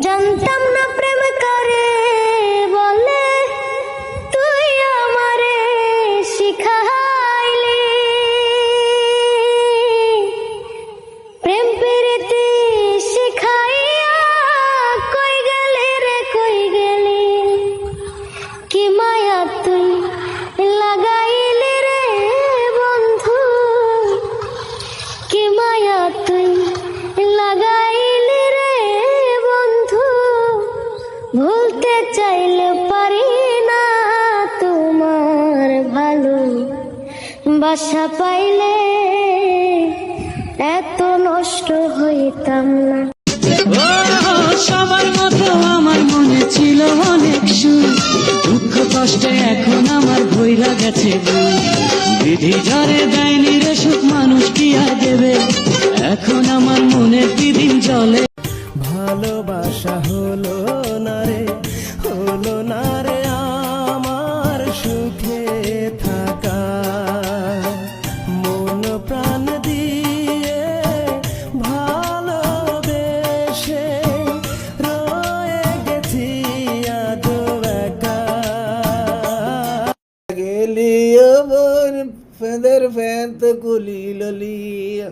জানতাম না প্রেম করে বলে, তুই আমারে শিখাইলি। প্রেম প্রীতি শিখাইয়া কই গেলি রে কই গেলি, কি মায়া তুই লাগাইলি রে বন্ধু, কি মায়া তুই লাগাইলি রে বন্ধু। ভুলতে চাইলে পারি না তোমার ভালো বাসা পাইলে এত নষ্ট হইতাম না। সবার মতো আমার মনে ছিল অনেক সুখ, দুঃখ কষ্টে এখন আমার ভইরা গেছে বুক। বিধি যারে দেয়নি রে সুখ মানুষ কি আর দেবে, এখন আমার মনে দিন চলে। ভালোবাসা হলো না রে আমার সুখে থাকা, মন প্রাণ দিয়ে ভালোবেসে রয়ে গেছি আজ একা। গেলিও বোন ফেদের ফ্যান তো গুলি ললিয়া।